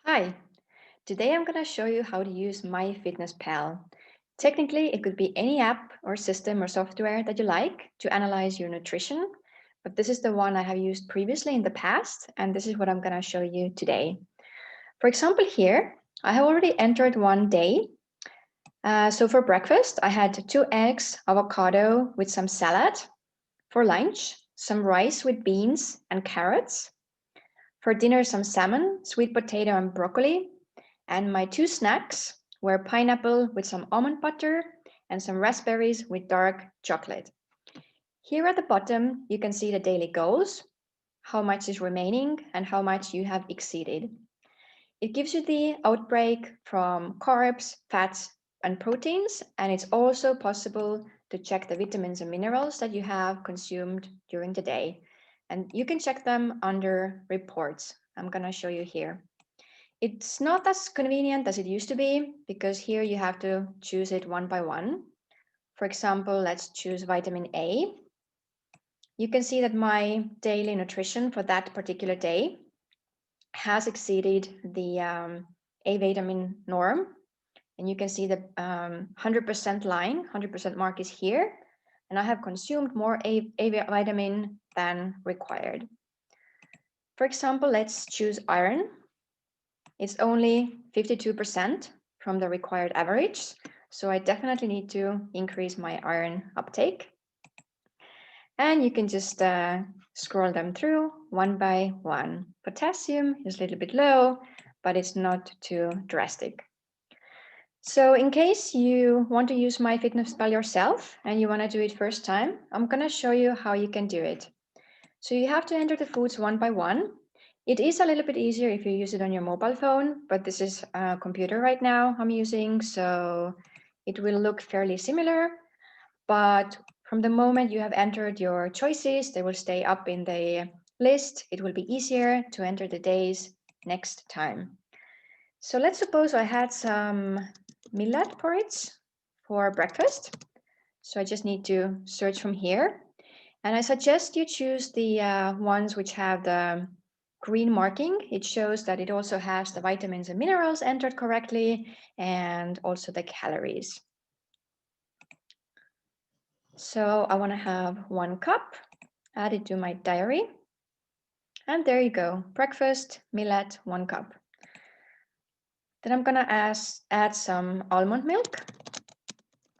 Hi, today I'm going to show you how to use Myfitnesspal. Technically, it could be any app or system or software that you like to analyze your nutrition, but this is the one I have used previously in the past, and this is what I'm going to show you today. For example, here, I have already entered one day. So for breakfast, I had 2 eggs, avocado with some salad. For lunch, some rice with beans and carrots. For dinner, some salmon, sweet potato, and broccoli. And my 2 snacks were pineapple with some almond butter and some raspberries with dark chocolate. Here at the bottom, you can see the daily goals, how much is remaining, and how much you have exceeded. It gives you the outbreak from carbs, fats, and proteins, and it's also possible to check the vitamins and minerals that you have consumed during the day. And you can check them under reports. I'm going to show you here. It's not as convenient as it used to be because here you have to choose it one by one. For example, let's choose vitamin A. You can see that my daily nutrition for that particular day has exceeded the A vitamin norm. And you can see the 100% line, 100% mark is here. And I have consumed more A vitamin than required. For example, let's choose iron. It's only 52% from the required average. So I definitely need to increase my iron uptake. And you can just scroll them through one by one. Potassium is a little bit low, but it's not too drastic. So in case you want to use Myfitnesspal yourself and you want to do it first time, I'm going to show you how you can do it. So you have to enter the foods one by one. It is a little bit easier if you use it on your mobile phone, but this is a computer right now I'm using, so it will look fairly similar. But from the moment you have entered your choices, they will stay up in the list. It will be easier to enter the days next time. So let's suppose I had some millet porridge for breakfast. So I just need to search from here. And I suggest you choose the ones which have the green marking. It shows that it also has the vitamins and minerals entered correctly and also the calories. So I want to have 1 cup, add it to my diary. And there you go, breakfast, millet, 1 cup. Then I'm going to add some almond milk,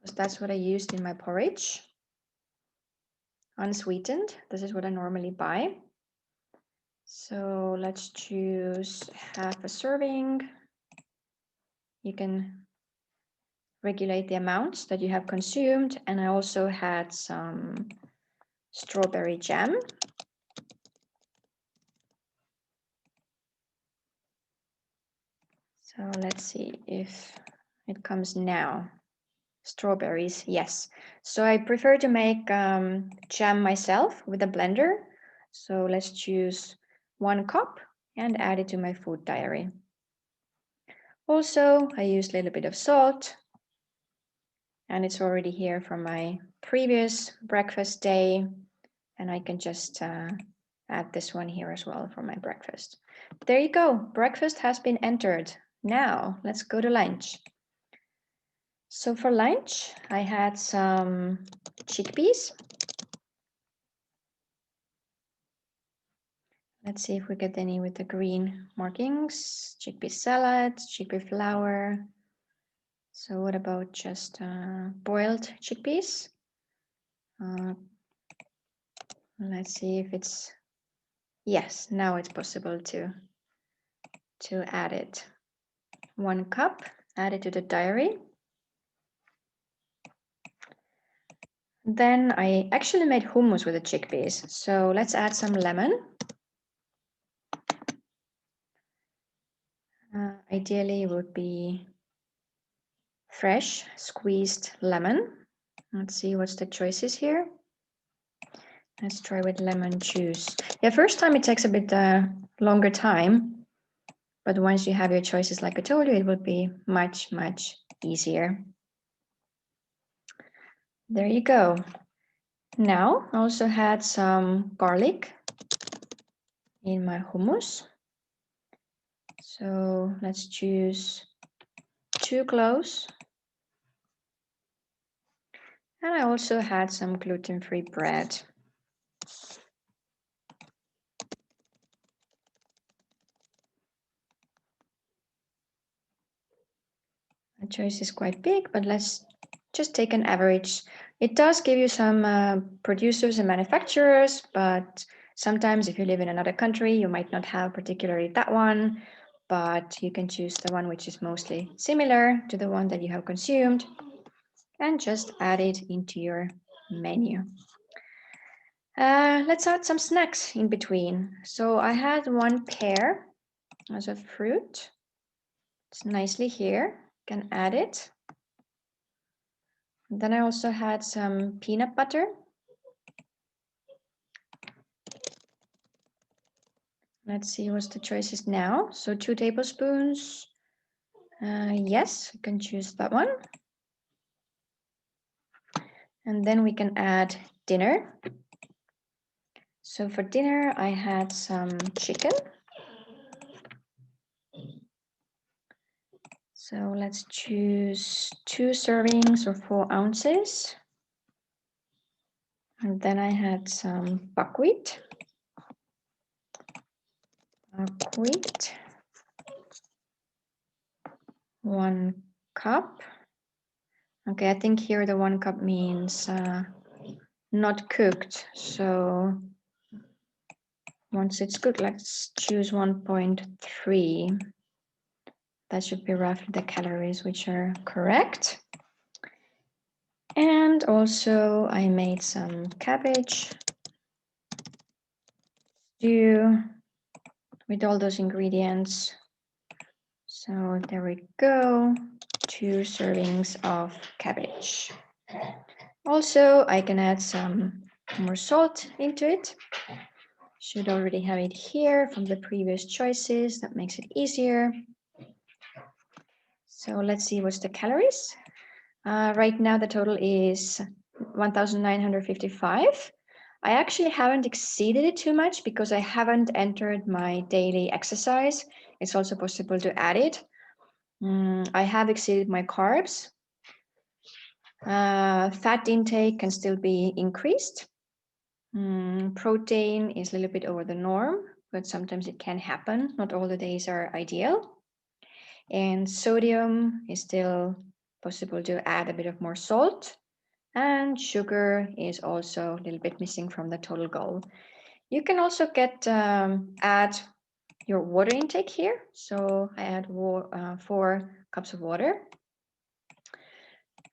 because that's what I used in my porridge. Unsweetened, this is what I normally buy. So let's choose half a serving. You can regulate the amounts that you have consumed. And I also had some strawberry jam. So let's see if it comes now. Strawberries, yes. So I prefer to make jam myself with a blender. So let's choose 1 cup and add it to my food diary. Also, I used a little bit of salt, and it's already here from my previous breakfast day. And I can just add this one here as well for my breakfast. There you go, breakfast has been entered. Now let's go to lunch. So for lunch, I had some chickpeas. Let's see if we get any with the green markings. Chickpea salad, chickpea flour. So what about just boiled chickpeas? Let's see if it's, yes, now it's possible to add it. 1 cup, add it to the diary. Then I actually made hummus with the chickpeas. So let's add some lemon. Ideally, it would be fresh squeezed lemon. Let's see what's the choices here. Let's try with lemon juice. Yeah, first time it takes a bit longer time, but once you have your choices, like I told you, it will be much, much easier. There you go. Now I also had some garlic in my hummus. So let's choose 2 cloves. And I also had some gluten-free bread. The choice is quite big, but let's just take an average. It does give you some producers and manufacturers, but sometimes if you live in another country, you might not have particularly that one, but you can choose the one which is mostly similar to the one that you have consumed and just add it into your menu. Let's add some snacks in between. So I had 1 pear as a fruit. It's nicely here, can add it. And then I also had some peanut butter. Let's see what's the choices now. So 2 tablespoons. Yes, I can choose that one. And then we can add dinner. So for dinner, I had some chicken. So let's choose 2 servings or 4 ounces. And then I had some buckwheat. Buckwheat. 1 cup. Okay, I think here the 1 cup means not cooked. So once it's cooked, let's choose 1.3. That should be roughly the calories which are correct. And also I made some cabbage stew with all those ingredients. So there we go, 2 servings of cabbage. Also, I can add some more salt into it. Should already have it here from the previous choices. That makes it easier. So let's see what's the calories. Right now the total is 1,955. I actually haven't exceeded it too much because I haven't entered my daily exercise. It's also possible to add it. I have exceeded my carbs. Fat intake can still be increased. Protein is a little bit over the norm, but sometimes it can happen. Not all the days are ideal. And sodium is still possible to add a bit of more salt. And sugar is also a little bit missing from the total goal. You can also add your water intake here. So I add 4 cups of water.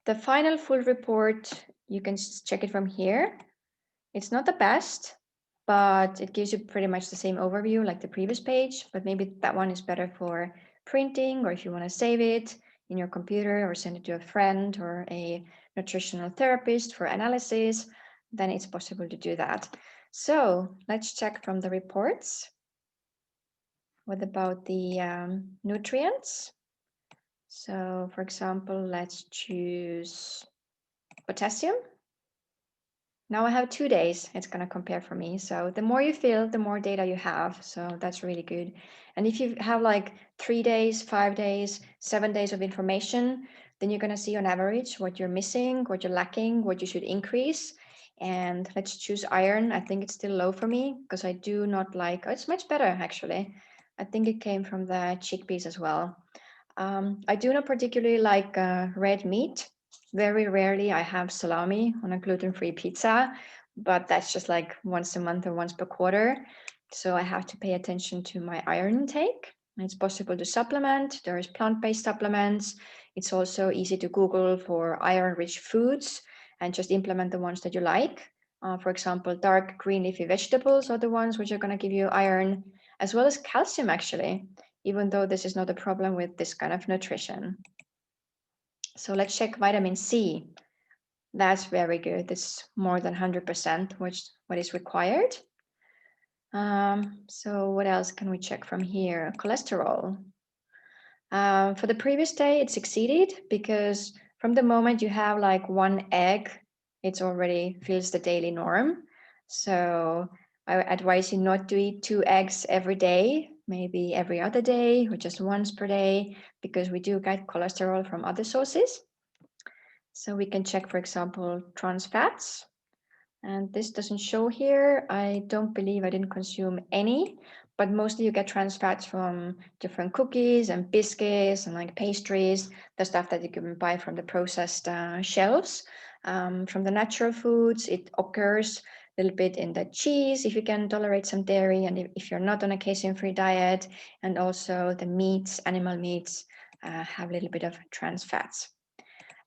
The final full report, you can check it from here. It's not the best, but it gives you pretty much the same overview like the previous page, but maybe that one is better for printing, or if you want to save it in your computer or send it to a friend or a nutritional therapist for analysis, then it's possible to do that. So let's check from the reports. What about the nutrients? So for example, let's choose potassium. Now I have 2 days, it's going to compare for me. So the more you fill, the more data you have. So that's really good. And if you have like 3 days, 5 days, 7 days of information, then you're going to see on average what you're missing, what you're lacking, what you should increase. And let's choose iron. I think it's still low for me because I do not like, oh, it's much better actually. I think it came from the chickpeas as well. I do not particularly like red meat. Very rarely I have salami on a gluten-free pizza, but that's just like once a month or once per quarter. So I have to pay attention to my iron intake. It's possible to supplement. There's plant-based supplements. It's also easy to Google for iron-rich foods and just implement the ones that you like. For example, dark green leafy vegetables are the ones which are going to give you iron, as well as calcium actually, even though this is not a problem with this kind of nutrition. So let's check vitamin C. That's very good. It's more than 100%, what is required. So what else can we check from here? Cholesterol. For the previous day, it succeeded because from the moment you have like 1 egg, it already feels the daily norm. So I advise you not to eat 2 eggs every day maybe every other day or just once per day, because we do get cholesterol from other sources. So we can check, for example, trans fats. And this doesn't show here. I don't believe I didn't consume any, but mostly you get trans fats from different cookies and biscuits and like pastries, the stuff that you can buy from the processed shelves. From the natural foods, it occurs a little bit in the cheese, if you can tolerate some dairy, and if you're not on a casein-free diet, and also the meats, animal meats, have a little bit of trans fats.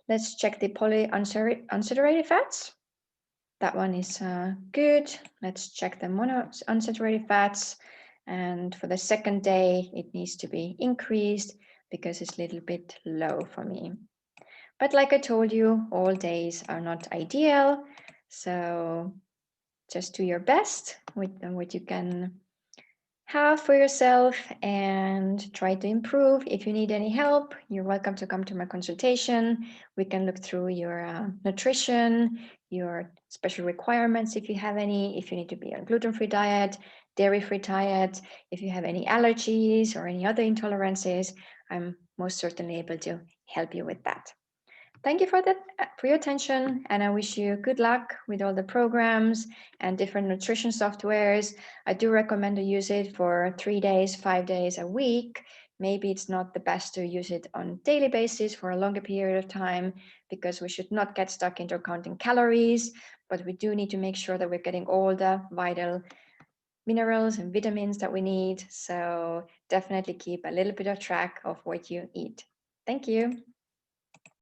Let's check the polyunsaturated fats. That one is good. Let's check the monounsaturated fats. And for the second day, it needs to be increased because it's a little bit low for me. But like I told you, all days are not ideal. So just do your best with what you can have for yourself and try to improve. If you need any help, you're welcome to come to my consultation. We can look through your nutrition, your special requirements if you have any, if you need to be on gluten-free diet, dairy-free diet, if you have any allergies or any other intolerances, I'm most certainly able to help you with that. Thank you for your attention, and I wish you good luck with all the programs and different nutrition softwares. I do recommend to use it for 3 days, 5 days a week. Maybe it's not the best to use it on a daily basis for a longer period of time, because we should not get stuck into counting calories, but we do need to make sure that we're getting all the vital minerals and vitamins that we need. So definitely keep a little bit of track of what you eat. Thank you.